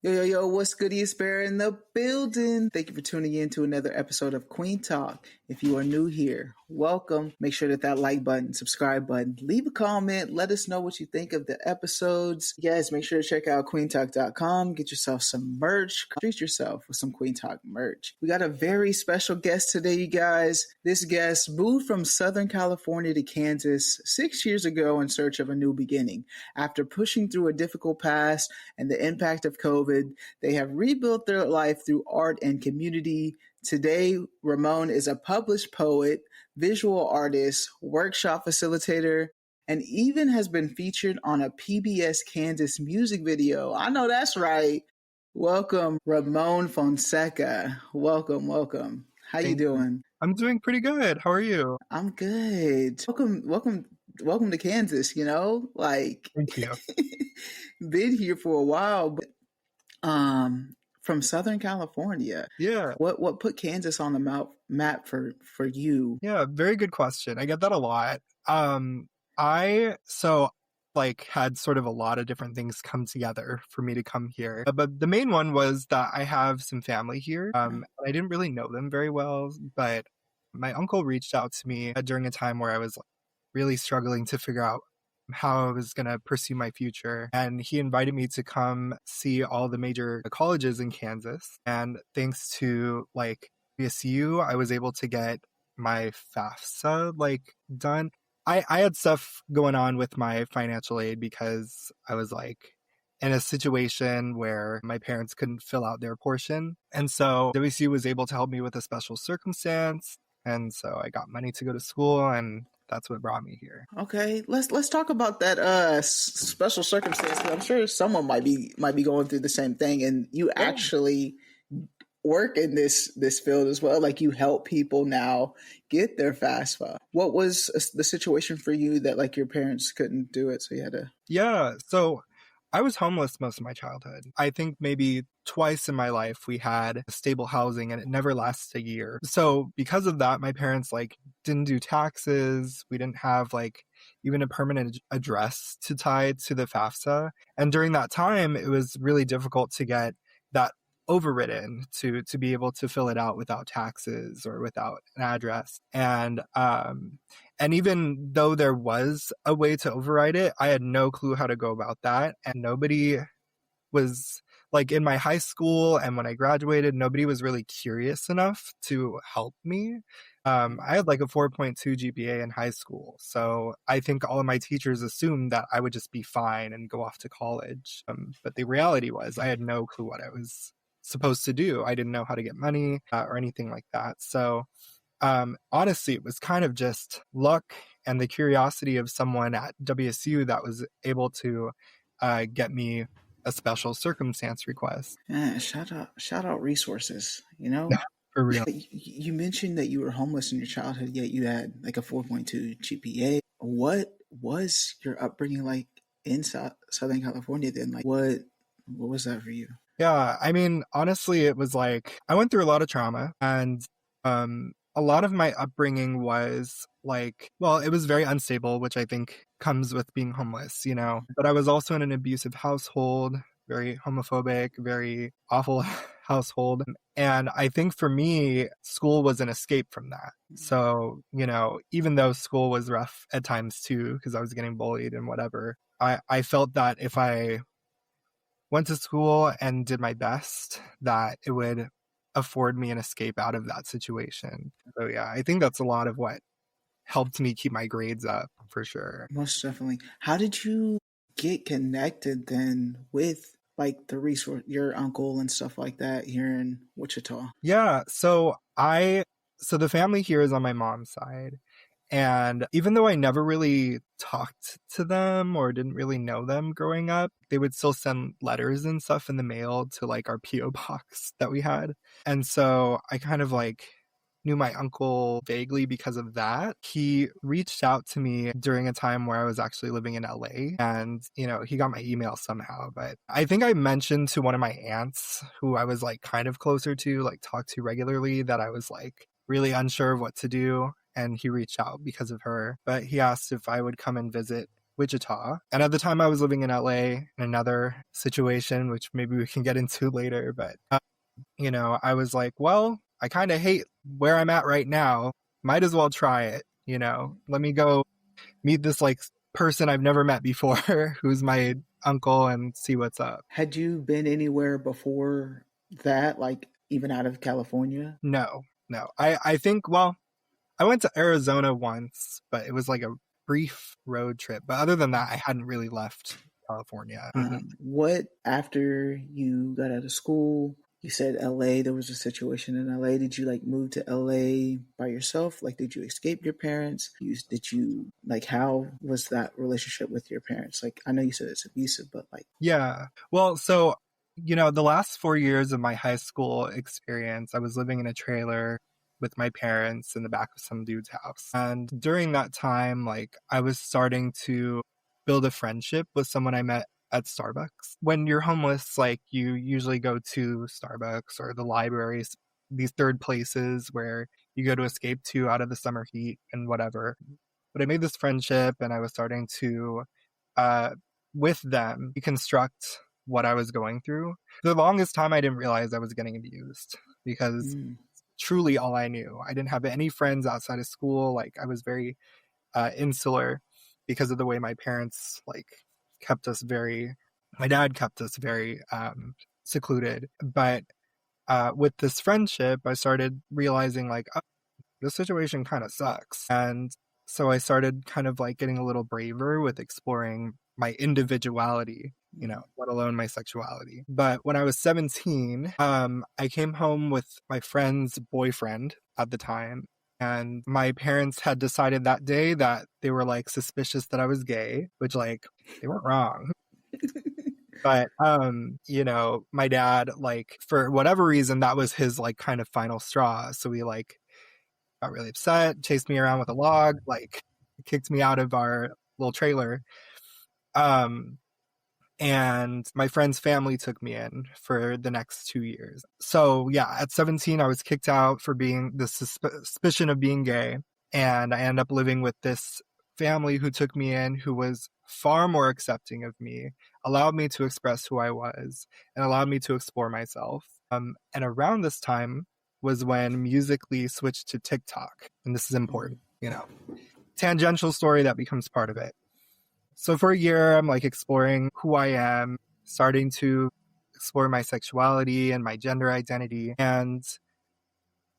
Yo, yo, yo, what's good? It's Bear in the building. Thank you for tuning in to another episode of Kueen Talk. If you are new here, welcome. Make sure that like button, subscribe button, leave a comment. Let us know what you think of the episodes. Guys, make sure to check out queentalk.com. Get yourself some merch. Treat yourself with some Kueen Talk merch. We got a very special guest today, you guys. This guest moved from Southern California to Kansas 6 years ago in search of a new beginning. After pushing through a difficult past and the impact of COVID, they have rebuilt their life through art and community. Today, Ramon is a published poet, visual artist, workshop facilitator, and even has been featured on a PBS Kansas music video. I know that's right. Welcome, Ramon Fonseca. Welcome. How you doing? I'm doing pretty good. How are you? I'm good. Welcome to Kansas, Thank you. Been here for a while, but from Southern California. Yeah. What put Kansas on the map for you? Yeah, very good question. I get that a lot. I had sort of a lot of different things come together for me to come here. But the main one was that I have some family here. I didn't really know them very well, but my uncle reached out to me during a time where I was really struggling to figure out how I was going to pursue my future. And he invited me to come see all the major colleges in Kansas. And thanks to BSU, I was able to get my FAFSA done. I had stuff going on with my financial aid because I was in a situation where my parents couldn't fill out their portion. And so WSU was able to help me with a special circumstance. And so I got money to go to school, and that's what brought me here. Okay, let's talk about that special circumstance. I'm sure someone might be going through the same thing, and you actually work in this field as well. Like, you help people now get their FAFSA. What was the situation for you that your parents couldn't do it, so you had to? Yeah, so I was homeless most of my childhood. I think maybe twice in my life we had stable housing, and it never lasted a year. So because of that, my parents didn't do taxes. We didn't have even a permanent address to tie to the FAFSA. And during that time, it was really difficult to get that overridden to be able to fill it out without taxes or without an address. And even though there was a way to override it, I had no clue how to go about that. And nobody was in my high school, and when I graduated, nobody was really curious enough to help me. I had a 4.2 GPA in high school. So I think all of my teachers assumed that I would just be fine and go off to college. But the reality was I had no clue what I was supposed to do. I didn't know how to get money or anything like that. So honestly, it was kind of just luck and the curiosity of someone at WSU that was able to get me a special circumstance request. Yeah, shout out resources, For real. You mentioned that you were homeless in your childhood, yet you had a 4.2 GPA. What was your upbringing like in Southern California then? What was that for you? Yeah, I mean, honestly, it was I went through a lot of trauma, and a lot of my upbringing was it was very unstable, which I think comes with being homeless, But I was also in an abusive household, very homophobic, very awful household. And I think for me, school was an escape from that. So, even though school was rough at times too, because I was getting bullied and whatever, I felt that if I went to school and did my best, that it would afford me an escape out of that situation. So yeah, I think that's a lot of what helped me keep my grades up, for sure. Most definitely. How did you get connected then with the resource, your uncle and stuff like that here in Wichita? Yeah, so the family here is on my mom's side. And even though I never really talked to them or didn't really know them growing up, they would still send letters and stuff in the mail to our PO box that we had. And so I kind of knew my uncle vaguely because of that. He reached out to me during a time where I was actually living in LA, and, he got my email somehow. But I think I mentioned to one of my aunts who I was kind of closer to, talked to regularly, that I was really unsure of what to do. And he reached out because of her. But he asked if I would come and visit Wichita. And at the time I was living in LA in another situation, which maybe we can get into later. But, I was like, well, I kind of hate where I'm at right now. Might as well try it. Let me go meet this like person I've never met before who's my uncle and see what's up. Had you been anywhere before that, like even out of California? No. I think, well, I went to Arizona once, but it was like a brief road trip. But other than that, I hadn't really left California. What, after you got out of school, you said LA, there was a situation in LA. Did you like move to LA by yourself? Like, did you escape your parents? How was that relationship with your parents? Like, I know you said it's abusive, but like. Yeah. Well, so, the last 4 years of my high school experience, I was living in a trailer with my parents in the back of some dude's house. And during that time, like, I was starting to build a friendship with someone I met at Starbucks. When you're homeless, like, you usually go to Starbucks or the libraries, these third places where you go to escape to out of the summer heat and whatever. But I made this friendship and I was starting to, with them, deconstruct what I was going through. For the longest time, I didn't realize I was getting abused because truly all I knew. I didn't have any friends outside of school. Like, I was very insular because of the way my parents my dad kept us very secluded. But with this friendship, I started realizing like, oh, this situation kind of sucks. And so I started kind of like getting a little braver with exploring my individuality, let alone my sexuality. But when I was 17, I came home with my friend's boyfriend at the time. And my parents had decided that day that they were like suspicious that I was gay, which like they weren't wrong. But, my dad, like, for whatever reason, that was his like kind of final straw. So we like got really upset, chased me around with a log, like kicked me out of our little trailer. And my friend's family took me in for the next 2 years. So yeah, at 17, I was kicked out for being the suspicion of being gay. And I ended up living with this family who took me in, who was far more accepting of me, allowed me to express who I was, and allowed me to explore myself. And around this time was when Musical.ly switched to TikTok. And this is important, tangential story that becomes part of it. So for a year, I'm like exploring who I am, starting to explore my sexuality and my gender identity. And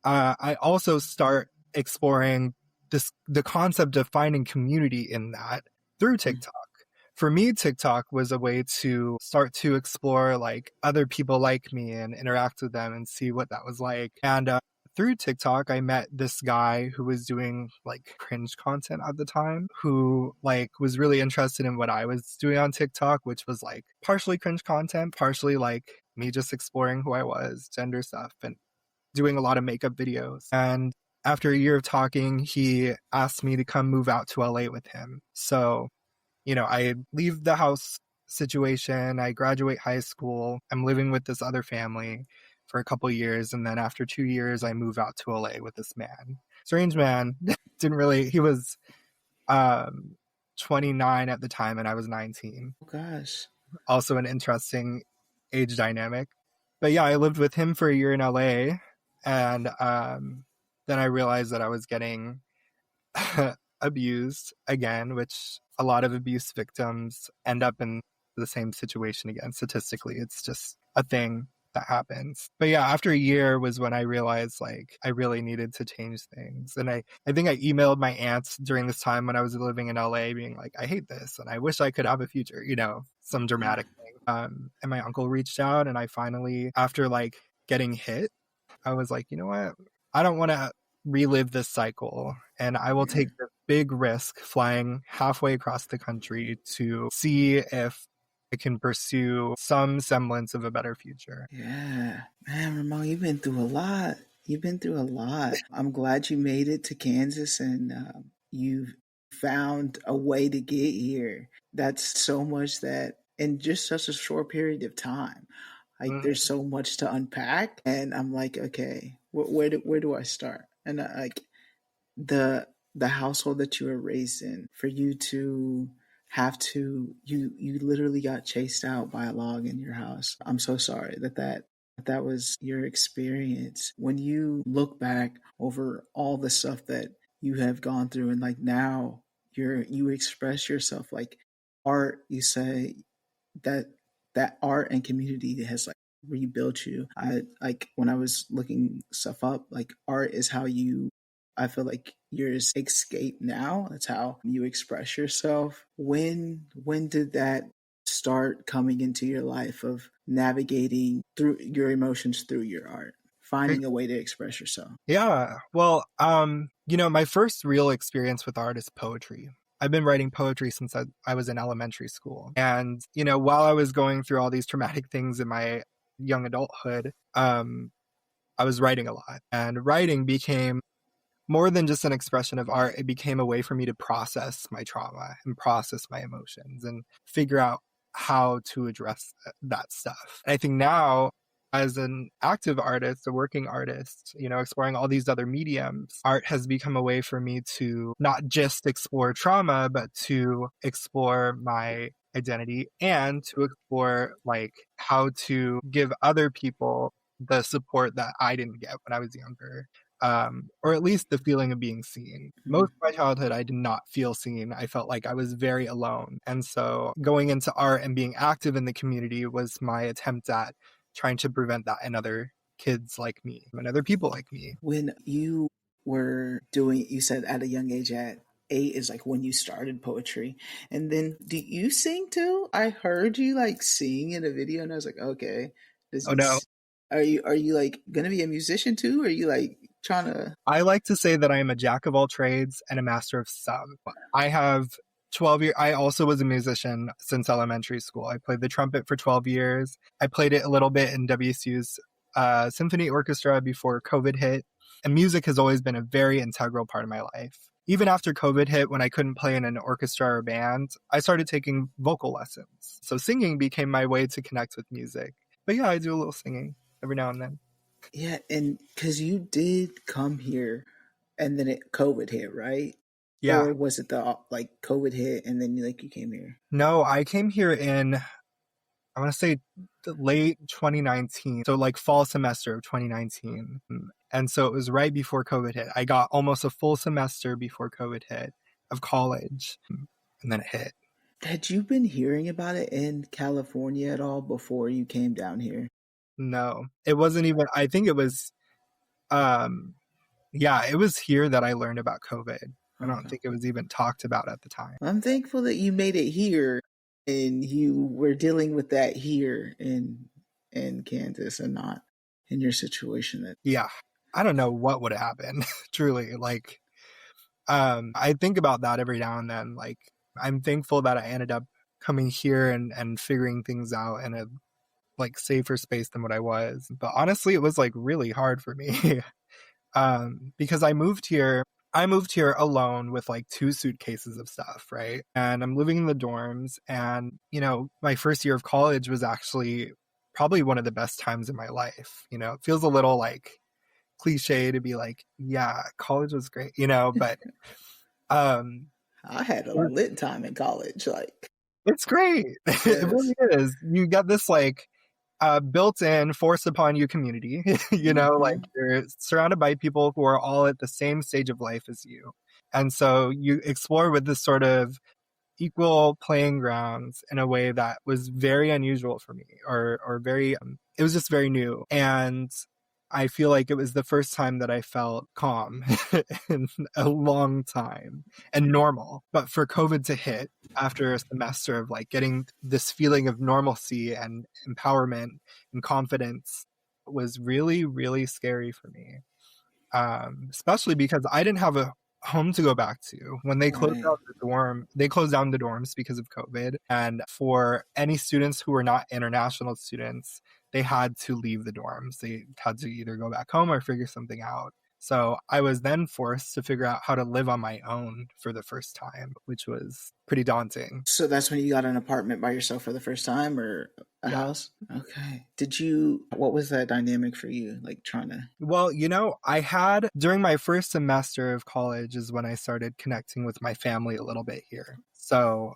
I also start exploring the concept of finding community in that through TikTok. For me, TikTok was a way to start to explore like other people like me and interact with them and see what that was like. And through TikTok, I met this guy who was doing like cringe content at the time, who like was really interested in what I was doing on TikTok, which was like partially cringe content, partially like me just exploring who I was, gender stuff, and doing a lot of makeup videos. And after a year of talking, he asked me to come move out to LA with him. So, I leave the house situation, I graduate high school, I'm living with this other family for a couple of years, and then after 2 years I move out to LA with this man. Strange man. He was 29 at the time and I was 19. Oh gosh. Also an interesting age dynamic. But yeah, I lived with him for a year in LA, and then I realized that I was getting abused again, which a lot of abuse victims end up in the same situation again. Statistically, it's just a thing that happens. But yeah, after a year was when I realized like I really needed to change things. And I think I emailed my aunts during this time when I was living in LA being like, I hate this and I wish I could have a future, some dramatic thing. And my uncle reached out, and I finally, after like getting hit, I was like, you know what? I don't want to relive this cycle, and I will take the big risk flying halfway across the country to see if I can pursue some semblance of a better future. Yeah. Man, Ramon, you've been through a lot. I'm glad you made it to Kansas and you've found a way to get here. That's so much that in just such a short period of time. Like, there's so much to unpack, and I'm like, okay, where do I start? And like the household that you were raised in, for you to have to you literally got chased out by a log in your house. I'm so sorry that was your experience. When you look back over all the stuff that you have gone through, and like now you express yourself like art, you say that art and community has like rebuilt you. I like when I was looking stuff up, like art is how you, I feel like yours escape now. That's how you express yourself. When did that start coming into your life of navigating through your emotions through your art, Great. finding a way to express yourself? Yeah. Well, my first real experience with art is poetry. I've been writing poetry since I was in elementary school. And, while I was going through all these traumatic things in my young adulthood, I was writing a lot. And writing became more than just an expression of art. It became a way for me to process my trauma and process my emotions and figure out how to address that stuff. And I think now, as an active artist, a working artist, exploring all these other mediums, art has become a way for me to not just explore trauma, but to explore my identity and to explore like how to give other people the support that I didn't get when I was younger. Or at least the feeling of being seen. Most of my childhood, I did not feel seen. I felt like I was very alone. And so going into art and being active in the community was my attempt at trying to prevent that in other kids like me and other people like me. When you were doing, you said at a young age, at 8 is like when you started poetry. And then do you sing too? I heard you like sing in a video and I was like, okay, does Oh no. this, are you like gonna be a musician too? Or are you like trying to? I like to say that I am a jack of all trades and a master of some. I have 12 years. I also was a musician since elementary school. I played the trumpet for 12 years. I played it a little bit in WSU's symphony orchestra before COVID hit. And music has always been a very integral part of my life. Even after COVID hit, when I couldn't play in an orchestra or band, I started taking vocal lessons. So singing became my way to connect with music. But yeah, I do a little singing every now and then. Yeah, and because you did come here and then COVID hit, right? Yeah. Or was it the like COVID hit and then like you came here? No, I came here in, I want to say late 2019. So like fall semester of 2019. And so it was right before COVID hit. I got almost a full semester before COVID hit of college. And then it hit. Had you been hearing about it in California at all before you came down here? No, it wasn't even, I think it was, it was here that I learned about COVID. I don't Okay. think it was even talked about at the time. I'm thankful that you made it here and you were dealing with that here in Kansas and not in your situation. That Yeah. I don't know what would happen, truly. Like, I think about that every now and then. Like, I'm thankful that I ended up coming here and figuring things out in a like safer space than what I was. But honestly, it was like really hard for me. Because I moved here alone with like 2 suitcases of stuff, right? And I'm living in the dorms. And, my first year of college was actually probably one of the best times in my life. It feels a little like cliche to be like, yeah, college was great, but I had a lit time in college. Like, it's great. It really is. You get this like built-in, forced upon you community. Like you're surrounded by people who are all at the same stage of life as you. And so you explore with this sort of equal playing grounds in a way that was very unusual for me or very, it was just very new. And I feel like it was the first time that I felt calm in a long time and normal. But for COVID to hit after a semester of like getting this feeling of normalcy and empowerment and confidence was really, really scary for me. Especially because I didn't have a home to go back to. When they closed right. out the dorm, they closed down the dorms because of COVID. And for any students who were not international students, they had to leave the dorms. They had to either go back home or figure something out. So I was then forced to figure out how to live on my own for the first time, which was pretty daunting. So that's when you got an apartment by yourself for the first time or a house? Okay. What was that dynamic for you? Like trying to. Well, I had during my first semester of college is when I started connecting with my family a little bit here. So,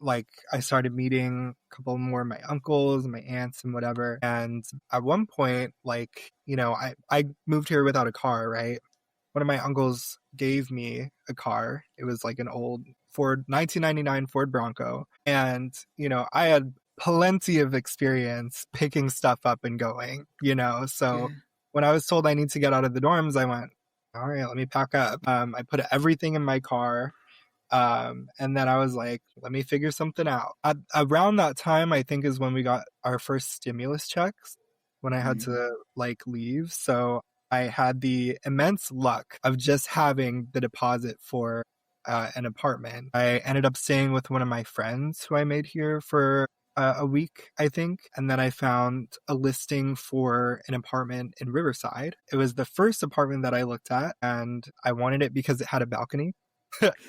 like I started meeting a couple more of my uncles, my aunts and whatever. And at one point, like, I moved here without a car, right? One of my uncles gave me a car. It was like an old 1999 Ford Bronco. And, I had plenty of experience picking stuff up and going, So Yeah. when I was told I need to get out of the dorms, I went, all right, let me pack up. I put everything in my car. And then I was like, let me figure something out. Around that time, I think is when we got our first stimulus checks, when I had Mm. to like leave. So I had the immense luck of just having the deposit for an apartment. I ended up staying with one of my friends who I made here for a week, I think. And then I found a listing for an apartment in Riverside. It was the first apartment that I looked at, and I wanted it because it had a balcony.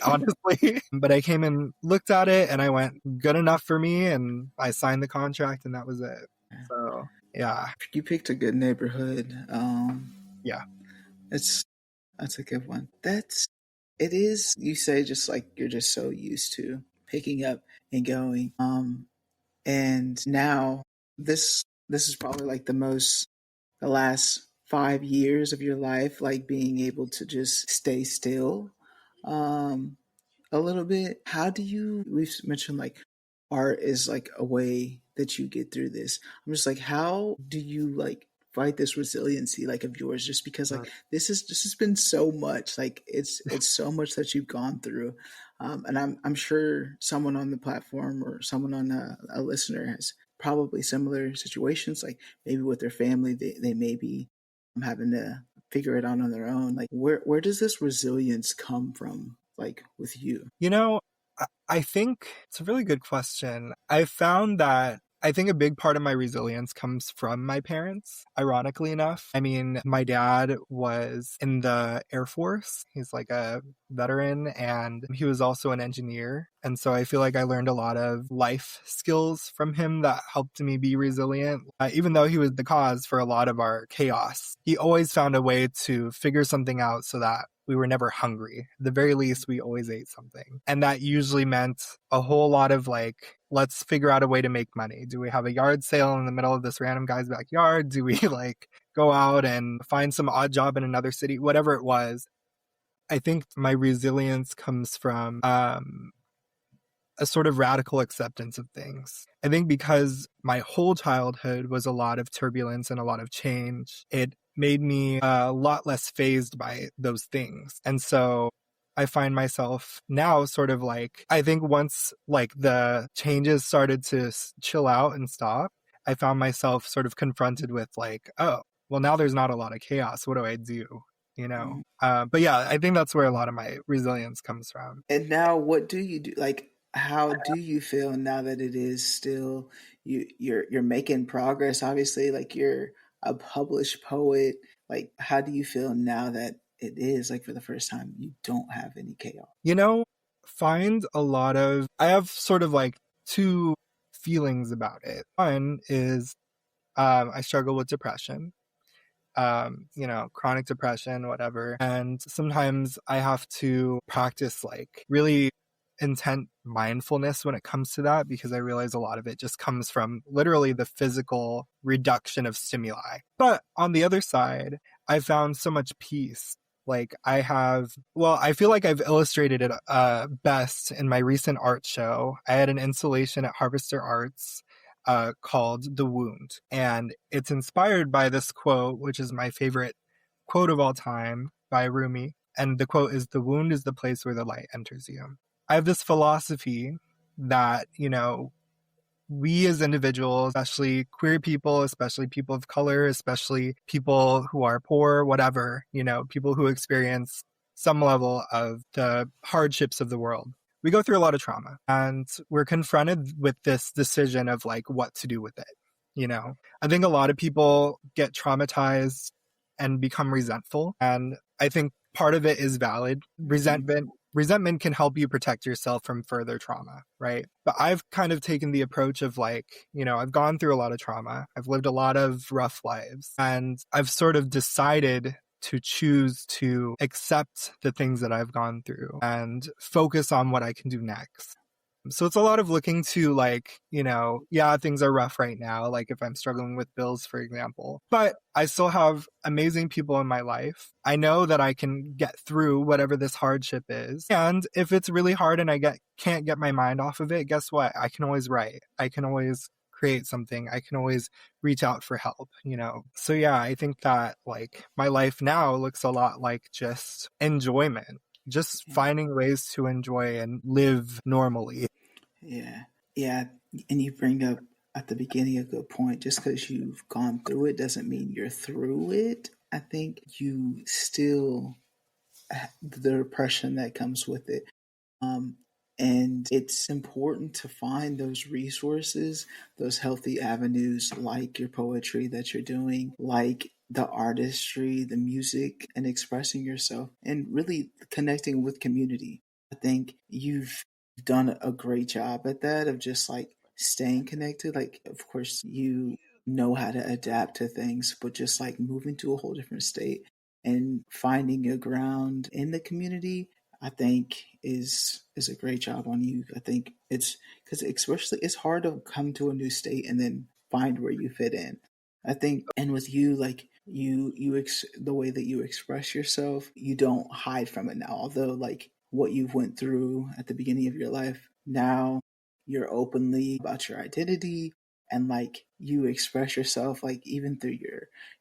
Honestly. But I came and looked at it and I went, good enough for me. And I signed the contract and that was it. So, yeah. You picked a good neighborhood. Yeah. That's a good one. It is, you say, just like you're just so used to picking up and going. And now this is probably like the last 5 years of your life, like being able to just stay still. Um, a little bit. How do you, we've mentioned like art is like a way that you get through this. I'm just like, how do you like fight this resiliency like of yours? Just because like this has been so much, like it's so much that you've gone through. And I'm sure someone on the platform or someone on a listener has probably similar situations, like maybe with their family, they may be having to figure it out on their own. Like where does this resilience come from, like with you? I think it's a really good question. I found that I think a big part of my resilience comes from my parents, ironically enough. I mean, my dad was in the Air Force. He's like a veteran and he was also an engineer. And so I feel like I learned a lot of life skills from him that helped me be resilient. Even though he was the cause for a lot of our chaos, he always found a way to figure something out so that we were never hungry. At the very least, we always ate something. And that usually meant a whole lot of like, let's figure out a way to make money. Do we have a yard sale in the middle of this random guy's backyard? Do we like go out and find some odd job in another city? Whatever it was. I think my resilience comes from a sort of radical acceptance of things. I think because my whole childhood was a lot of turbulence and a lot of change, it made me a lot less fazed by those things. And so I find myself now sort of like, I think once like the changes started to chill out and stop, I found myself sort of confronted with like, oh, well, now there's not a lot of chaos. What do I do? But yeah, I think that's where a lot of my resilience comes from. And now what do you do? Like how do you feel now that it is still you're making progress, obviously, like you're a published poet. Like how do you feel now that it is like for the first time you don't have any chaos? Find a lot of, I have sort of like two feelings about it. One is I struggle with depression. Chronic depression, whatever. And sometimes I have to practice like really intent mindfulness when it comes to that, because I realize a lot of it just comes from literally the physical reduction of stimuli. But on the other side, I found so much peace. Like I feel like I've illustrated it best in my recent art show. I had an installation at Harvester Arts called The Wound. And it's inspired by this quote, which is my favorite quote of all time by Rumi. And the quote is, "The wound is the place where the light enters you." I have this philosophy that, we as individuals, especially queer people, especially people of color, especially people who are poor, whatever, people who experience some level of the hardships of the world, we go through a lot of trauma and we're confronted with this decision of like what to do with it. I think a lot of people get traumatized and become resentful. And I think part of it is valid. Resentment can help you protect yourself from further trauma, right? But I've kind of taken the approach of like, I've gone through a lot of trauma. I've lived a lot of rough lives, and I've sort of decided to choose to accept the things that I've gone through and focus on what I can do next. So it's a lot of looking to like, yeah, things are rough right now. Like if I'm struggling with bills, for example, but I still have amazing people in my life. I know that I can get through whatever this hardship is. And if it's really hard and I can't get my mind off of it, guess what? I can always write. I can always create something. I can always reach out for help, So yeah, I think that like my life now looks a lot like just enjoyment, just finding ways to enjoy and live normally. Yeah. Yeah. And you bring up at the beginning a good point. Just because you've gone through it doesn't mean you're through it. I think you still, the depression that comes with it. Um, and it's important to find those resources, those healthy avenues like your poetry that you're doing, like the artistry, the music, and expressing yourself and really connecting with community. I think you've done a great job at that of just like staying connected. Like, of course, you know how to adapt to things, but just like moving to a whole different state and finding your ground in the community, I think is a great job on you. I think it's because especially it's hard to come to a new state and then find where you fit in. I think, and with you, like the way that you express yourself, you don't hide from it now. Although, like what you've went through at the beginning of your life, now you're openly about your identity and like you express yourself, like even through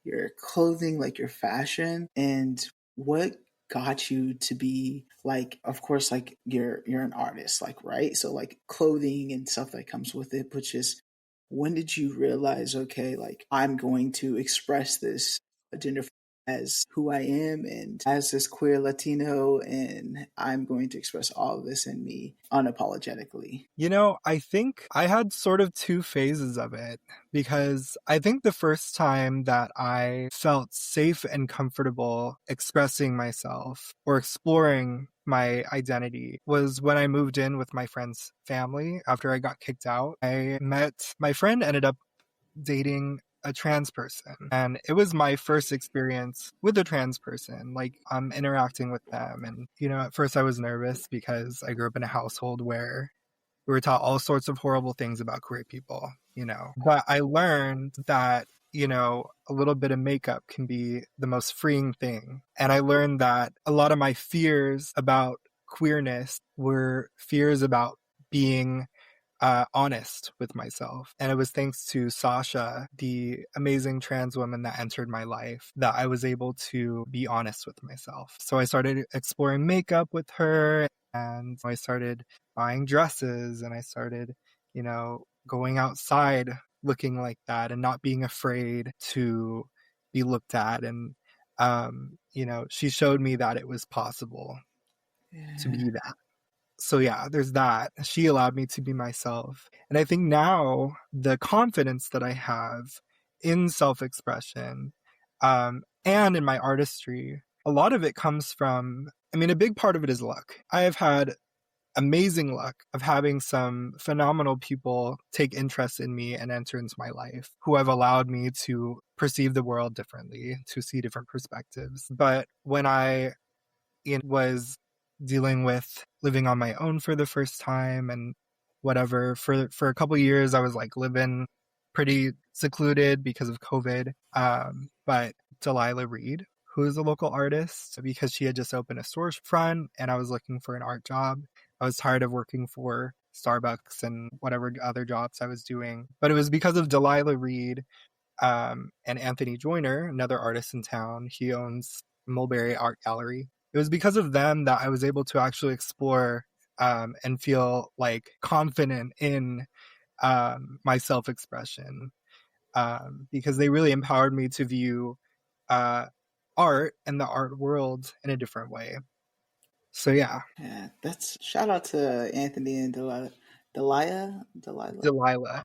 your clothing, like your fashion, and what got you to be like, of course, like you're an artist, like, right? So like clothing and stuff that comes with it, but just when did you realize, okay, like I'm going to express this gender as who I am and as this queer Latino, and I'm going to express all of this in me unapologetically? I think I had sort of two phases of it, because I think the first time that I felt safe and comfortable expressing myself or exploring my identity was when I moved in with my friend's family after I got kicked out. My friend ended up dating a trans person, and it was my first experience with a trans person, like I'm interacting with them. And at first I was nervous because I grew up in a household where we were taught all sorts of horrible things about queer people, but I learned that a little bit of makeup can be the most freeing thing. And I learned that a lot of my fears about queerness were fears about being honest with myself. And it was thanks to Sasha, the amazing trans woman that entered my life, that I was able to be honest with myself. So I started exploring makeup with her, and I started buying dresses, and I started, going outside looking like that and not being afraid to be looked at. And, she showed me that it was possible to Yeah. be that. So yeah, there's that. She allowed me to be myself. And I think now the confidence that I have in self-expression, and in my artistry, a lot of it comes from, a big part of it is luck. I have had amazing luck of having some phenomenal people take interest in me and enter into my life, who have allowed me to perceive the world differently, to see different perspectives. But when I was dealing with living on my own for the first time and whatever, for a couple of years I was like living pretty secluded because of COVID. But Delilah Reed, who is a local artist, because she had just opened a storefront and I was looking for an art job. I was tired of working for Starbucks and whatever other jobs I was doing, but it was because of Delilah Reed, and Anthony Joyner, another artist in town. He owns Mulberry Art Gallery. It was because of them that I was able to actually explore, and feel like confident in, my self-expression, because they really empowered me to view uh, art and the art world in a different way. So yeah, Yeah, that's shout out to Anthony and Delilah Delilah.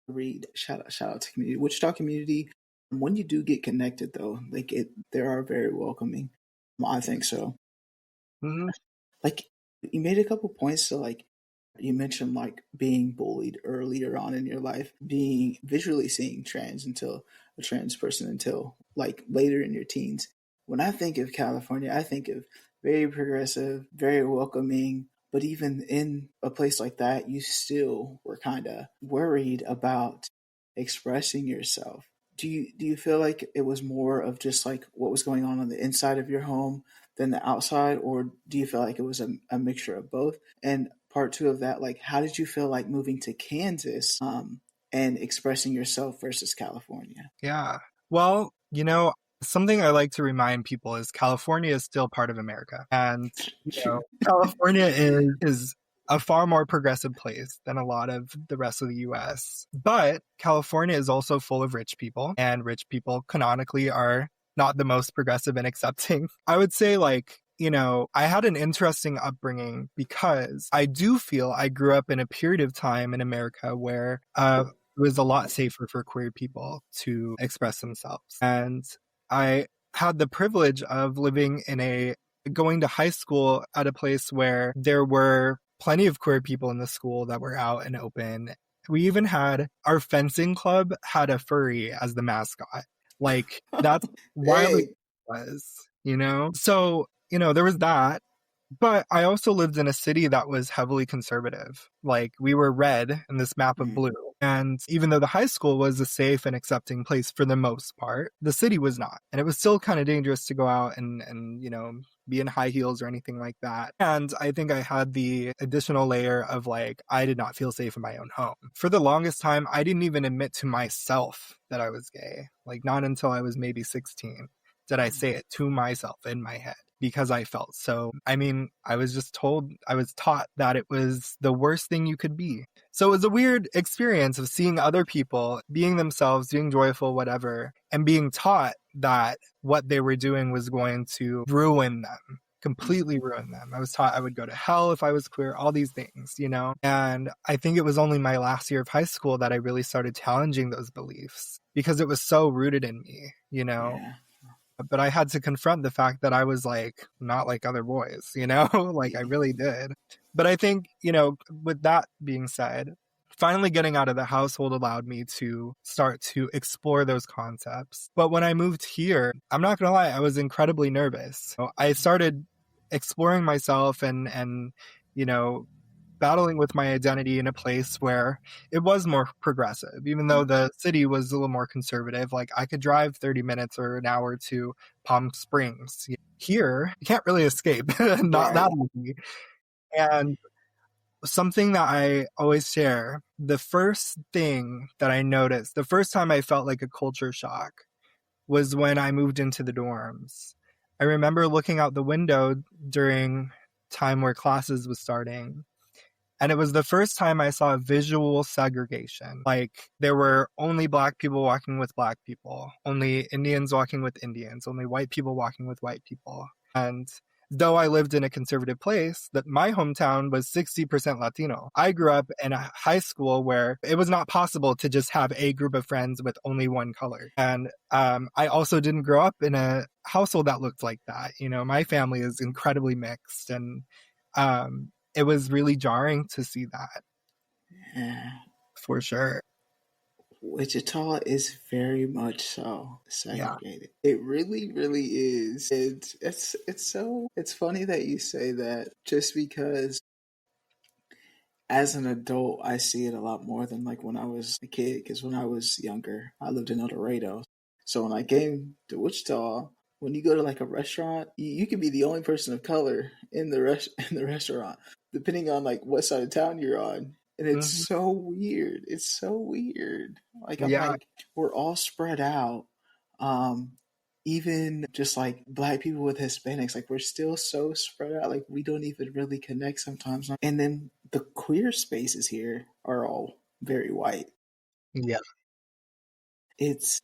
Reed. Shout out to community, Wichita community. When you do get connected, though, like they are very welcoming. I think so. Mhm. Like you made a couple points to like you mentioned like being bullied earlier on in your life, being visually seeing trans until a trans person until like later in your teens. When I think of California, I think of very progressive, very welcoming. But even in a place like that, you still were kind of worried about expressing yourself. Do you feel like it was more of just like what was going on the inside of your home than the outside, or do you feel like it was a mixture of both? And part two of that, like, how did you feel like moving to Kansas and expressing yourself versus California? Yeah. Well, something I like to remind people is California is still part of America. And, California is a far more progressive place than a lot of the rest of the US. But California is also full of rich people, and rich people canonically are not the most progressive and accepting. I would say, like, I had an interesting upbringing because I do feel I grew up in a period of time in America where it was a lot safer for queer people to express themselves. And I had the privilege of going to high school at a place where there were plenty of queer people in the school that were out and open. We even had our fencing club had a furry as the mascot. Like, that's wildly Hey, was. So, there was that. But I also lived in a city that was heavily conservative. Like, we were red in this map of mm, blue. And even though the high school was a safe and accepting place for the most part, the city was not. And it was still kind of dangerous to go out and be in high heels or anything like that. And I think I had the additional layer of, like, I did not feel safe in my own home. For the longest time, I didn't even admit to myself that I was gay. Like, not until I was maybe 16 did I say it to myself in my head, because I felt so. I mean, I was taught that it was the worst thing you could be. So it was a weird experience of seeing other people being themselves, being joyful, whatever, and being taught that what they were doing was going to ruin them, completely ruin them. I was taught I would go to hell if I was queer, all these things. And I think it was only my last year of high school that I really started challenging those beliefs, because it was so rooted in me. yeah. But I had to confront the fact that I was, like, not like other boys. Like, I really did. But I think, with that being said, finally getting out of the household allowed me to start to explore those concepts. But when I moved here, I'm not going to lie, I was incredibly nervous. So I started exploring myself and, you know, battling with my identity in a place where it was more progressive, even though the city was a little more conservative. Like, I could drive 30 minutes or an hour to Palm Springs. Here, you can't really escape, not Right. that easy. And something that I always share, the first thing that I noticed, the first time I felt like a culture shock was when I moved into the dorms. I remember looking out the window during time where classes was starting, and it was the first time I saw visual segregation. Like, there were only Black people walking with Black people, only Indians walking with Indians, only white people walking with white people. And though I lived in a conservative place, that my hometown was 60% Latino. I grew up in a high school where it was not possible to just have a group of friends with only one color. And I also didn't grow up in a household that looked like that. My family is incredibly mixed, and it was really jarring to see that, Yeah. for sure. Wichita is very much so Yeah. segregated. It really, really is. It's funny that you say that, just because as an adult I see it a lot more than like when I was a kid. Because when I was younger, I lived in El Dorado, so when I came to Wichita, when you go to like a restaurant, you can be the only person of color in the in the restaurant, depending on like what side of town you're on. And it's Hmm. so weird. It's so weird. Like, I'm Yeah. like, we're all spread out. Um, Even just like black people with Hispanics, like, we're still so spread out. Like, we don't even really connect sometimes. And then the queer spaces here are all very white. Yeah.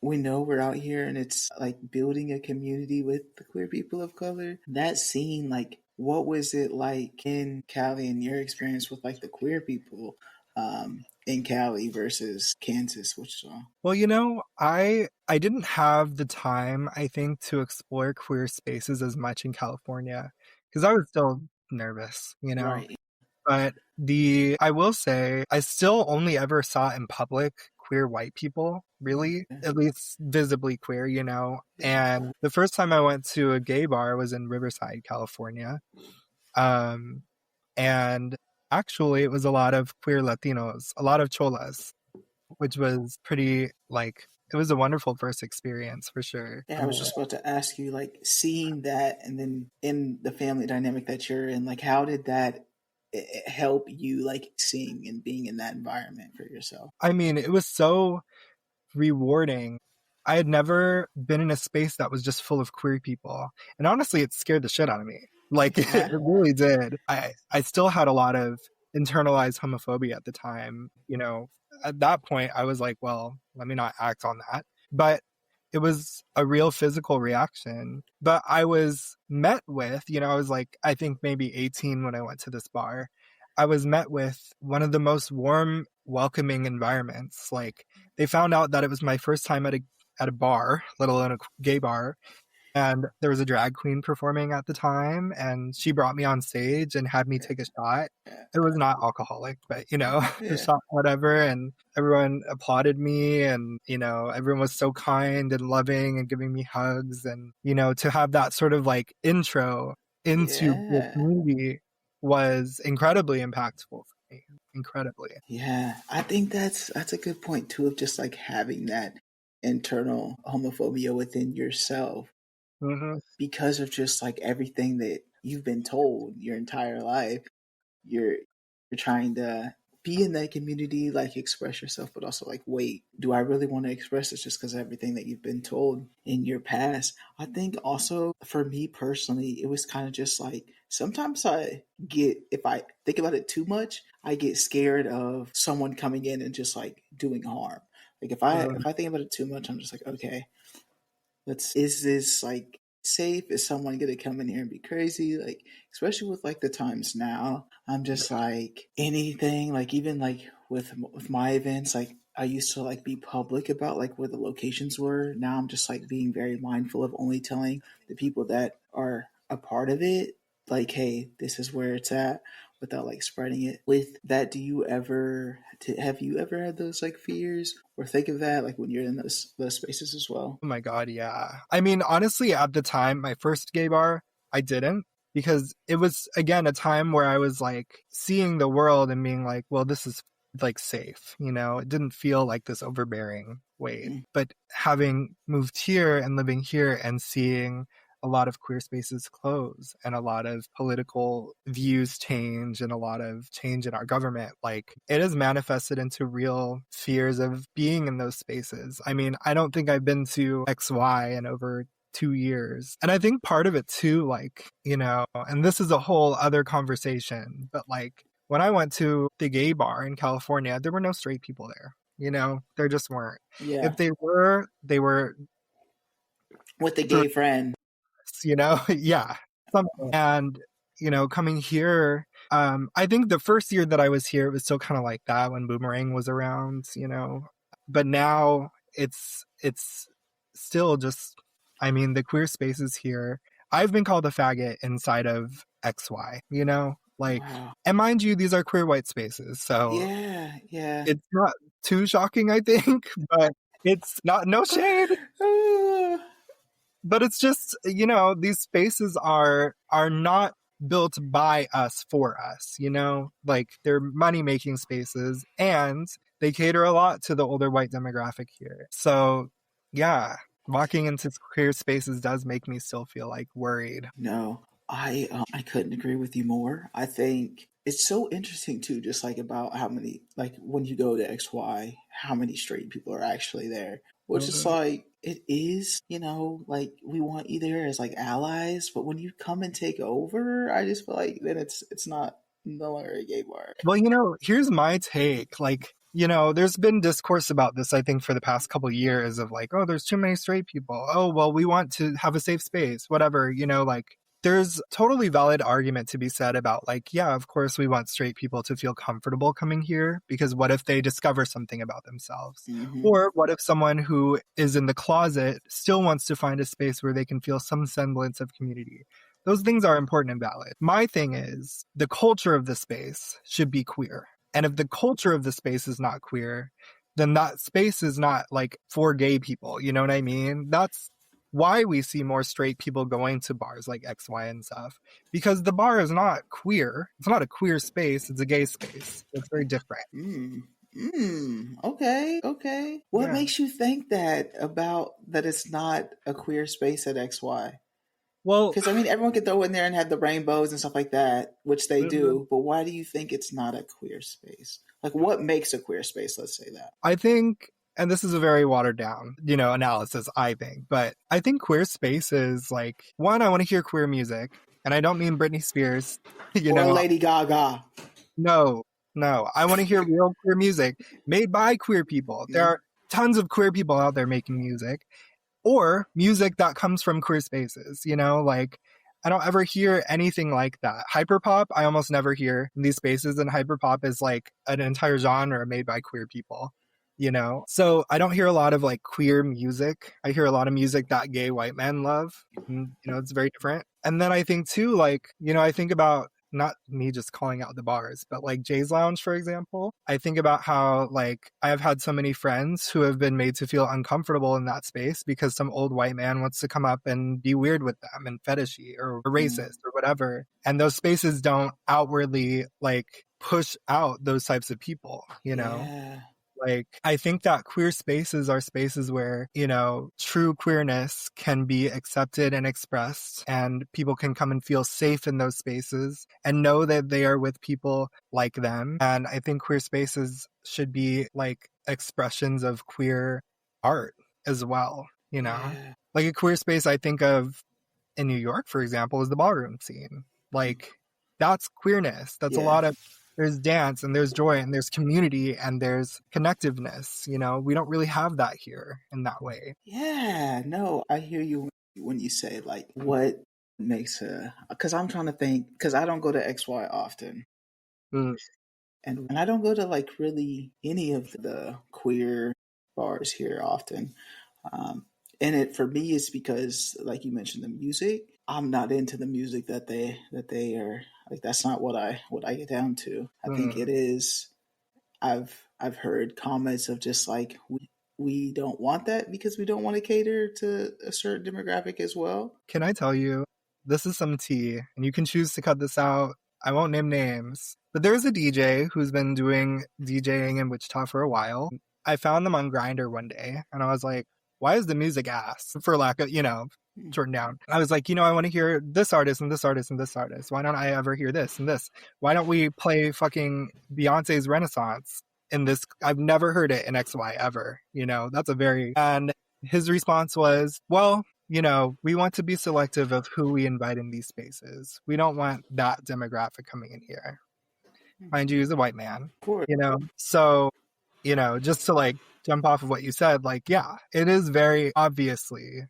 We know we're out here, and it's like building a community with the queer people of color. That scene, like, what was it like in Cali, and your experience with like the queer people in Cali versus Kansas, Wichita? Well, I didn't have the time, I think, to explore queer spaces as much in California, because I was still nervous. Right. But I will say, I still only ever saw in public queer white people, really, at least visibly queer, you know. Yeah. And the first time I went to a gay bar was in Riverside, California. Um, and actually, it was a lot of queer Latinos, a lot of cholas, which was pretty, like, it was a wonderful first experience for sure. Yeah, I was just about to ask you, like, seeing that, and then in the family dynamic that you're in, like, how did that help you, like, seeing and being in that environment for yourself? I mean, it was so rewarding. I had never been in a space that was just full of queer people. And honestly, it scared the shit out of me. Like, it Yeah. really did. I still had a lot of internalized homophobia at the time. You know, at that point, I was like, well, let me not act on that. But it was a real physical reaction. But I was met with, you know, I was like, I think maybe 18 when I went to this bar. I was met with one of the most warm, welcoming environments. Like, they found out that it was my first time at a bar, let alone a gay bar. And there was a drag queen performing at the time, and she brought me on stage and had me take a shot. It was not alcoholic, but, you know, a shot, whatever. And everyone applauded me, and, you know, everyone was so kind and loving and giving me hugs. And, you know, to have that sort of like intro into the Yeah. community was incredibly impactful for me. Incredibly. Yeah. I think that's a good point too, of just like having that internal homophobia within yourself Mm-hmm. because of just like everything that you've been told your entire life. You're trying to be in that community, like express yourself, but also like, wait, do I really want to express this just because of everything that you've been told in your past? I think also for me personally, it was kind of just like sometimes if I think about it too much, I get scared of someone coming in and just like doing harm. Like if I think about it too much, I'm just like, okay, is this like safe? Is someone gonna come in here and be crazy? Like, especially with like the times now, I'm just like anything, like even like with my events, like I used to like be public about like where the locations were. Now I'm just like being very mindful of only telling the people that are a part of it, like, hey, this is where it's at, without like spreading it. With that, have you ever had those like fears or think of that like when you're in those spaces as well? Oh my God, yeah. I mean, honestly, at the time, my first gay bar, I didn't, because it was, again, a time where I was like seeing the world and being like, well, this is like safe, you know? It didn't feel like this overbearing weight. Mm. But having moved here and living here and seeing a lot of queer spaces close and a lot of political views change and a lot of change in our government, like, it has manifested into real fears of being in those spaces. I mean, I don't think I've been to XY in over 2 years. And I think part of it too, like, you know, and this is a whole other conversation, but like when I went to the gay bar in California, there were no straight people there. You know, there just weren't. Yeah, If they were with the gay friend. you know, yeah. And, you know, coming here, I think the first year that I was here, it was still kind of like that when Boomerang was around, you know, but now it's still just, I mean, the queer spaces here, I've been called a faggot inside of XY, you know, like, Wow. and mind you, these are queer white spaces, so Yeah. it's not too shocking, I think, but it's not, no shade. But it's just, you know, these spaces are not built by us for us, you know, like they're money making spaces, and they cater a lot to the older white demographic here. So yeah, walking into queer spaces does make me still feel like worried. No, I couldn't agree with you more. I think it's so interesting too, just like about how many, like when you go to XY, how many straight people are actually there. Which is like, it is, you know, like we want you there as like allies, but when you come and take over, I just feel like then it's not no longer a gay bar. Well, you know, here's my take. Like, you know, there's been discourse about this, I think, for the past couple of years of like, oh, there's too many straight people. Oh, well, we want to have a safe space, whatever, you know, like there's totally valid argument to be said about like, yeah, of course we want straight people to feel comfortable coming here, because what if they discover something about themselves? Mm-hmm. Or what if someone who is in the closet still wants to find a space where they can feel some semblance of community? Those things are important and valid. My thing is the culture of the space should be queer. And if the culture of the space is not queer, then that space is not like for gay people. You know what I mean? That's why we see more straight people going to bars like XY and stuff, because the bar is not queer. It's not a queer space. It's a gay space. It's very different. Okay. Okay. What Yeah. makes you think that about that it's not a queer space at XY? Well, Because I mean, everyone can throw in there and have the rainbows and stuff like that, which they mhm. do. But why do you think it's not a queer space? Like, what makes a queer space? Let's say that. I think, and this is a very watered down, analysis, I think, but I think queer space is like, one, I want to hear queer music, and I don't mean Britney Spears, Or Lady Gaga. no, no. I want to hear real queer music made by queer people. There Mm. are tons of queer people out there making music, or music that comes from queer spaces, like I don't ever hear anything like that. Hyperpop, I almost never hear in these spaces, and hyperpop is like an entire genre made by queer people. So I don't hear a lot of like queer music. I hear a lot of music that gay white men love. And, it's very different. And then I think too, like, I think about not me just calling out the bars, but like Jay's Lounge, for example. I think about how like I have had so many friends who have been made to feel uncomfortable in that space because some old white man wants to come up and be weird with them and fetishy or racist or whatever. And those spaces don't outwardly like push out those types of people. Yeah. Like, I think that queer spaces are spaces where, true queerness can be accepted and expressed, and people can come and feel safe in those spaces and know that they are with people like them. And I think queer spaces should be like expressions of queer art as well. Yeah. Like a queer space I think of in New York, for example, is the ballroom scene. Like, that's queerness. That's a Yeah. lot of, there's dance and there's joy and there's community and there's connectiveness. We don't really have that here in that way. Yeah. No, I hear you when you say like what makes because I'm trying to think because I don't go to XY often. Mm, And I don't go to like really any of the queer bars here often. Um, and it for me is because, like you mentioned, the music. I'm not into the music that they are like. That's not what I get down to. I think mm. it is. I've heard comments of just like we don't want that because we don't want to cater to a certain demographic as well. Can I tell you, this is some tea, and you can choose to cut this out. I won't name names, but there's a DJ who's been doing DJing in Wichita for a while. I found them on Grindr one day, and I was like, why is the music ass? For lack of, shortened down. I was like, I want to hear this artist and this artist and this artist. Why don't I ever hear this and this? Why don't we play fucking Beyonce's Renaissance in this? I've never heard it in XY ever. That's and his response was, well, we want to be selective of who we invite in these spaces. We don't want that demographic coming in here. Mind you, he's a white man, Of course. So, just to like jump off of what you said, like, yeah, it is very obviously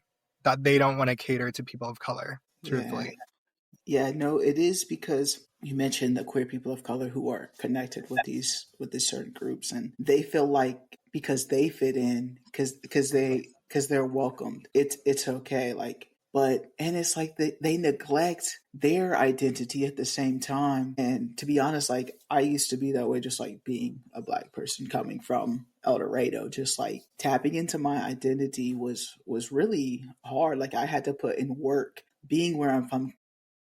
that they don't want to cater to people of color, truthfully. Yeah, no, it is because you mentioned the queer people of color who are connected with these certain groups, and they feel like because they fit in, because they're welcomed, it's okay. Like, and it's like they neglect their identity at the same time. And to be honest, like I used to be that way, just like being a Black person coming from El Dorado, just like tapping into my identity was really hard. Like I had to put in work being where I'm from,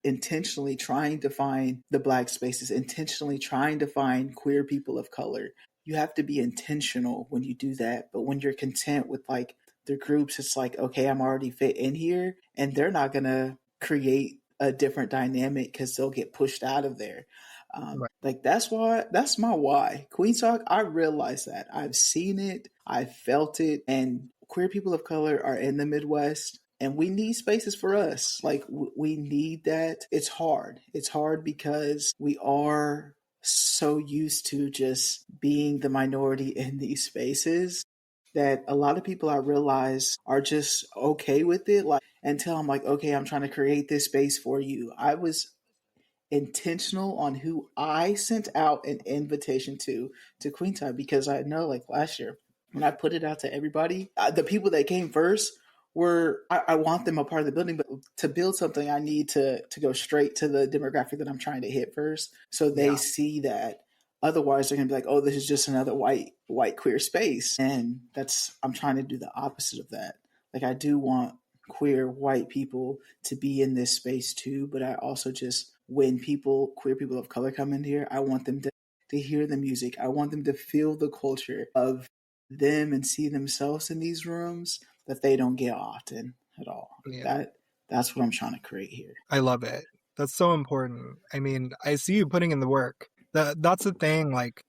intentionally trying to find the Black spaces, intentionally trying to find queer people of color. You have to be intentional when you do that. But when you're content with like the groups, it's like, okay, I'm already fit in here, and they're not going to create a different dynamic because they'll get pushed out of there. Right. Like that's my why. Kueen Talk, I realize that. I've seen it, I've felt it, and queer people of color are in the Midwest, and we need spaces for us. Like we need that. It's hard. It's hard because we are so used to just being the minority in these spaces that a lot of people I realize are just okay with it. Like until I'm like, okay, I'm trying to create this space for you. I was intentional on who I sent out an invitation to Queen Time because I know like last year when I put it out to everybody, the people that came first were I want them a part of the building, but to build something, I need to go straight to the demographic that I'm trying to hit first, so they Yeah. see that Otherwise, they're gonna be like, "Oh, this is just another white queer space," and I'm trying to do the opposite of that. Like, I do want queer white people to be in this space too, but I also just when queer people of color come in here, I want them to hear the music. I want them to feel the culture of them and see themselves in these rooms that they don't get often at all. Yeah. That's what I'm trying to create here. I love it. That's so important. I mean, I see you putting in the work. That's the thing. Like,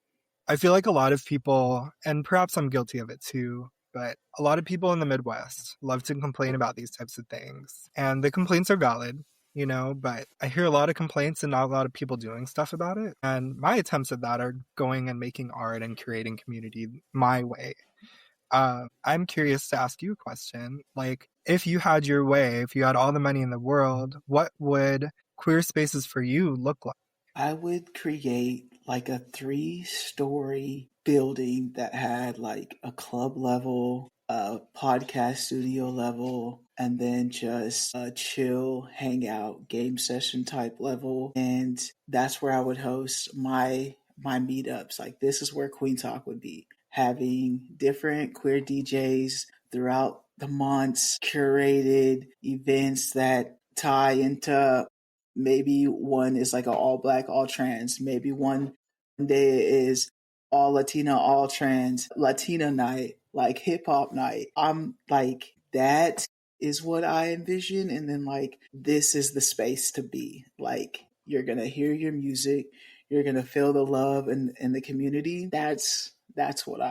I feel like a lot of people, and perhaps I'm guilty of it too, but a lot of people in the Midwest love to complain about these types of things. And the complaints are valid, but I hear a lot of complaints and not a lot of people doing stuff about it. And my attempts at that are going and making art and creating community my way. I'm curious to ask you a question. Like, if you had your way, if you had all the money in the world, what would queer spaces for you look like? I would create like a 3-story building that had like a club level, a podcast studio level, and then just a chill hangout game session type level. And that's where I would host my meetups. Like, this is where Kueen Talk would be, having different queer DJs throughout the months, curated events that tie into, maybe one is like an all black, all trans. Maybe one day is all Latina, all trans, Latina night, like hip hop night. I'm like, that is what I envision. And then, like, this is the space to be. Like, you're going to hear your music, you're going to feel the love and the community. That's what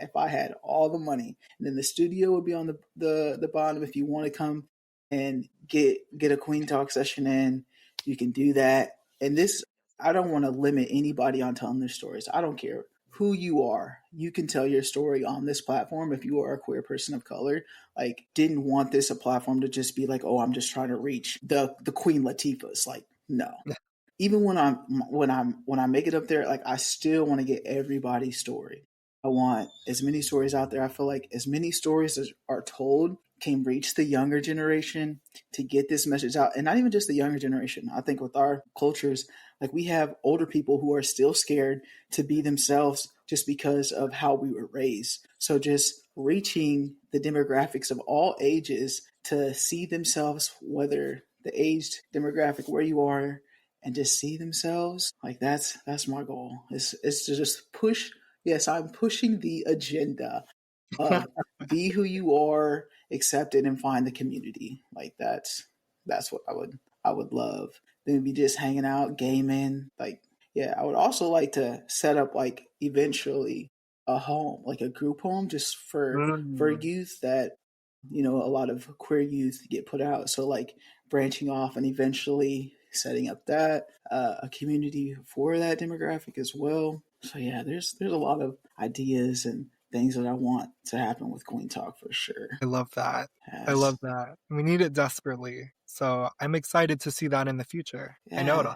if I had all the money. And then the studio would be on the bottom. If you want to come and get a Kueen Talk session in, you can do that. And this, I don't want to limit anybody on telling their stories. I don't care who you are. You can tell your story on this platform if you are a queer person of color. Like, didn't want this a platform to just be like, oh, I'm just trying to reach the Queen Latifahs. Like, no. Even when I make it up there, like, I still want to get everybody's story. I want as many stories out there. I feel like as many stories as are told can reach the younger generation to get this message out. And not even just the younger generation. I think with our cultures, like, we have older people who are still scared to be themselves just because of how we were raised. So just reaching the demographics of all ages to see themselves, whether the age demographic where you are, and just see themselves, like, that's my goal. It's to just push. Yes, I'm pushing the agenda of be who you are, accept it, and find the community. Like, that's what I would love. Then be just hanging out, gaming. Like, yeah, I would also like to set up, like, eventually a home, like a group home, just for youth that, a lot of queer youth get put out. So, like, branching off and eventually setting up that a community for that demographic as well. So yeah, there's a lot of ideas and things that I want to happen with Kueen Talk for sure. I love that. Yes. I love that. We need it desperately. So I'm excited to see that in the future. Yeah, I know it'll.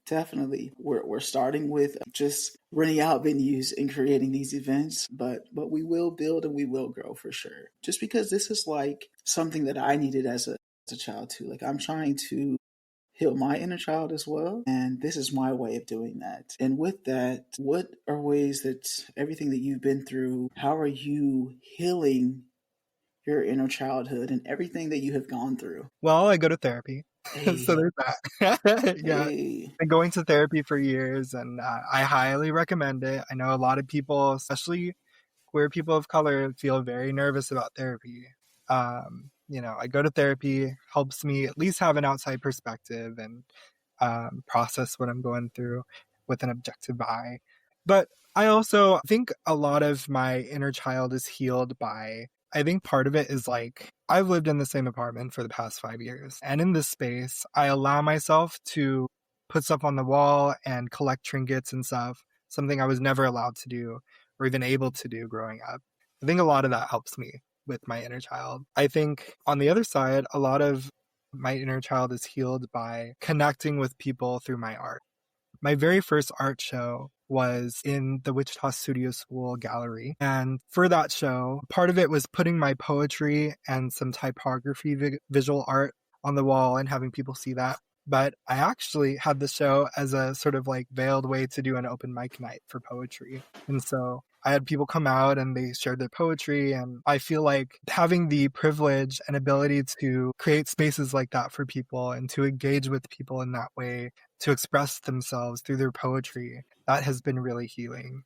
Definitely. We're starting with just renting out venues and creating these events, but we will build and we will grow for sure. Just because this is like something that I needed as a child too. Like, I'm trying to heal my inner child as well. And this is my way of doing that. And with that, what are ways that everything that you've been through, how are you healing your inner childhood and everything that you have gone through? Well, I go to therapy. Hey. So there's that. Yeah. Hey. Been going to therapy for years and I highly recommend it. I know a lot of people, especially queer people of color, feel very nervous about therapy. I go to therapy, helps me at least have an outside perspective and process what I'm going through with an objective eye. But I also think a lot of my inner child is healed by, I think part of it is like, I've lived in the same apartment for the past 5 years. And in this space, I allow myself to put stuff on the wall and collect trinkets and stuff, something I was never allowed to do or even able to do growing up. I think a lot of that helps me with my inner child. I think on the other side, a lot of my inner child is healed by connecting with people through my art. My very first art show was in the Wichita Studio School gallery. And for that show, part of it was putting my poetry and some typography visual art on the wall and having people see that. but I actually had the show as a sort of like veiled way to do an open mic night for poetry. And so I had people come out and they shared their poetry. And I feel like having the privilege and ability to create spaces like that for people and to engage with people in that way, to express themselves through their poetry, that has been really healing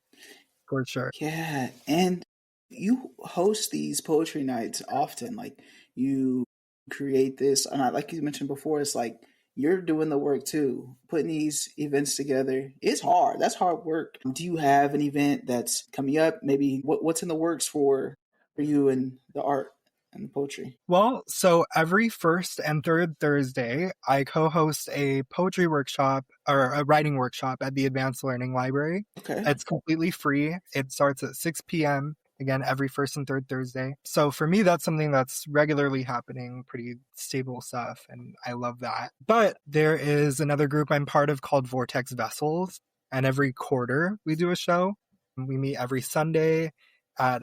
for sure. Yeah, and you host these poetry nights often. Like you create this, and like you mentioned before, it's like you're doing the work too, putting these events together. It's hard. That's hard work. Do you have an event that's coming up? Maybe what's in the works for you and the art and the poetry? Well, so every first and third Thursday, I co-host a poetry workshop or a writing workshop at the Advanced Learning Library. Okay, It's completely free. It starts at 6 p.m. Again, every first and third Thursday. So for me, that's something that's regularly happening, pretty stable stuff, and I love that. But there is another group I'm part of called Vortex Vessels, and every quarter we do a show. We meet every Sunday at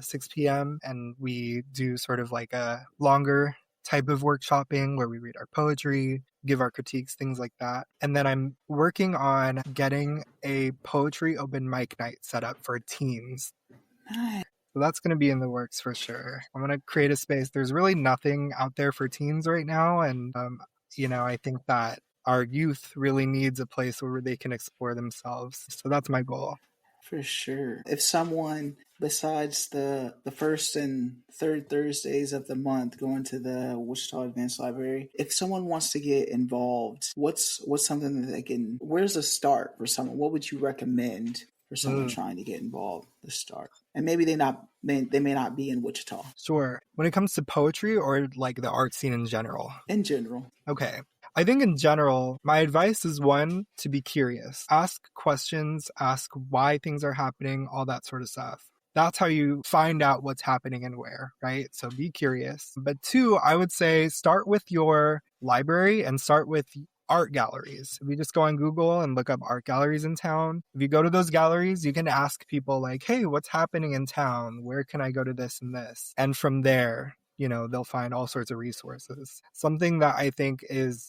6 p.m. and we do sort of like a longer type of workshopping where we read our poetry, give our critiques, things like that. And then I'm working on getting a poetry open mic night set up for teens. nice. So that's going to be in the works for sure. I'm going to create a space. There's really nothing out there for teens right now. And, I think that our youth really needs a place where they can explore themselves. So that's my goal. For sure. If someone besides the first and third Thursdays of the month going to the Wichita Advanced Library, if someone wants to get involved, what's something that they can? Where's the start for someone? What would you recommend for someone trying to get involved to start? And maybe they may not be in Wichita. Sure. When it comes to poetry or like the art scene in general? In general. Okay. I think in general, my advice is one, to be curious. Ask questions, ask why things are happening, all that sort of stuff. That's how you find out what's happening and where, right? So be curious. But two, I would say start with your library and start with art galleries. If you just go on Google and look up art galleries in town, if you go to those galleries, you can ask people like, hey, what's happening in town? Where can I go to this and this? And from there, they'll find all sorts of resources. Something that I think is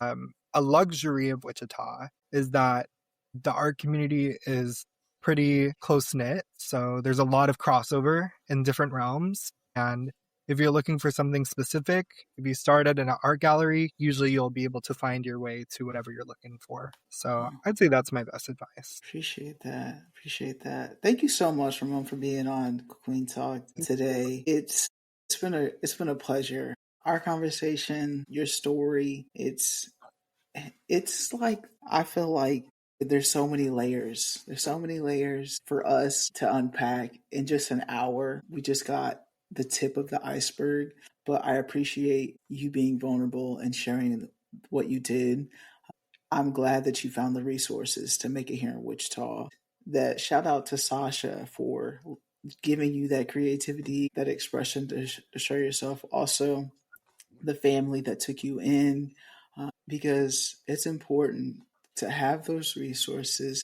a luxury of Wichita is that the art community is pretty close-knit. So there's a lot of crossover in different realms. And if you're looking for something specific, if you start at an art gallery, usually you'll be able to find your way to whatever you're looking for. So I'd say that's my best advice. Appreciate that. Appreciate that. Thank you so much, Ramon, for being on Kueen Talk today. It's been a pleasure. Our conversation, your story, it's like I feel like there's so many layers. There's so many layers for us to unpack in just an hour. We just got the tip of the iceberg, but I appreciate you being vulnerable and sharing what you did. I'm glad that you found the resources to make it here in Wichita. That shout out to Sasha for giving you that creativity, that expression to show yourself. Also, the family that took you in, because it's important to have those resources.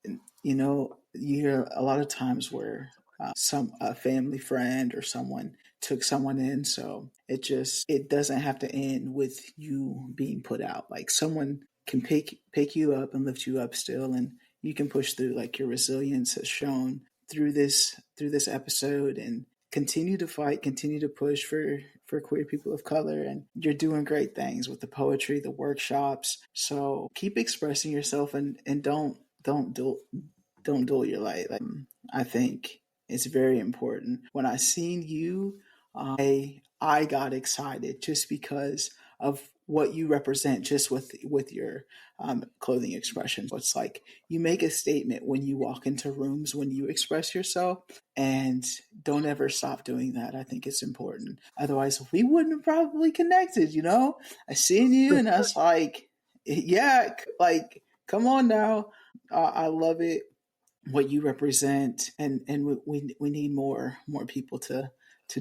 And, you hear a lot of times where a family friend or someone took someone in, so it doesn't have to end with you being put out. Like someone can pick you up and lift you up still, and you can push through. Like your resilience has shown through this episode, and continue to fight, continue to push for queer people of color, and you're doing great things with the poetry, the workshops. So keep expressing yourself, and don't dull your light. I think it's very important. When I seen you, I got excited just because of what you represent, just with your clothing expressions. It's like you make a statement when you walk into rooms, when you express yourself, and don't ever stop doing that. I think it's important. Otherwise, we wouldn't have probably connected. I seen you, and I was like, yeah, like come on now. I love it, what you represent, and we need more people to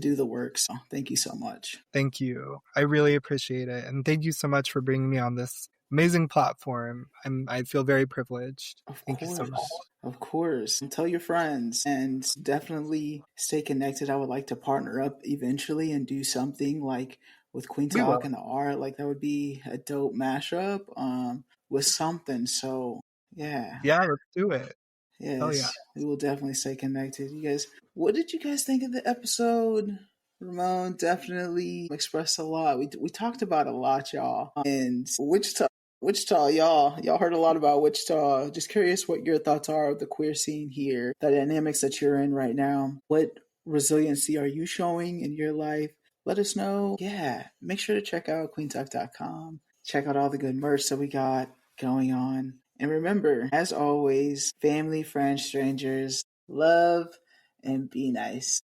do the work. So thank you so much. Thank you. I really appreciate it. And thank you so much for bringing me on this amazing platform. I feel very privileged. Thank you so much. Of course. And tell your friends, and definitely stay connected. I would like to partner up eventually and do something like with Kueen We Talk will. and the art. Like that would be a dope mashup with something. So yeah. Yeah, let's do it. Hell yeah. Yes, we will definitely stay connected. You guys, what did you guys think of the episode? Ramon definitely expressed a lot. We talked about a lot, y'all. And Wichita, y'all heard a lot about Wichita. Just curious what your thoughts are of the queer scene here, the dynamics that you're in right now. What resiliency are you showing in your life? Let us know. Yeah, make sure to check out queentalk.com. Check out all the good merch that we got going on. And remember, as always, family, friends, strangers, love and be nice.